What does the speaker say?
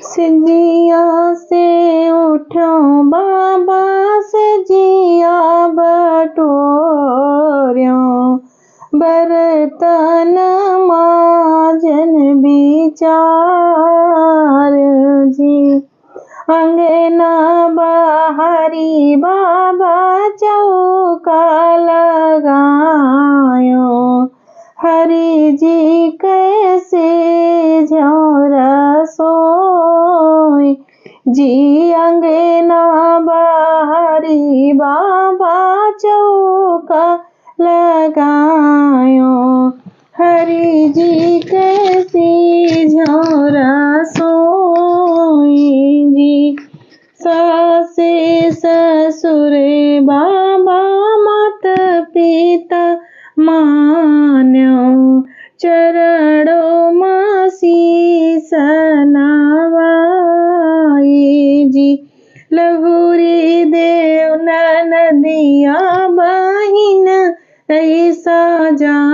सिजिया से उठो बाबा सजिया बटोर्यो, बर्तन माजन विचार जी। अंगना बाहरी बाबा चौका लगायो, हरि जी कैसे झोरा सोई जी। अंगना बाहरी बाबा चौका लगायो, हरि जी कैसी झोरा सोई जी। सासे ससुर बाबा माता पिता मान्यो, चरणों मां शीस नवाई जी। लहुरी देव नदिया बहिन ऐसा जा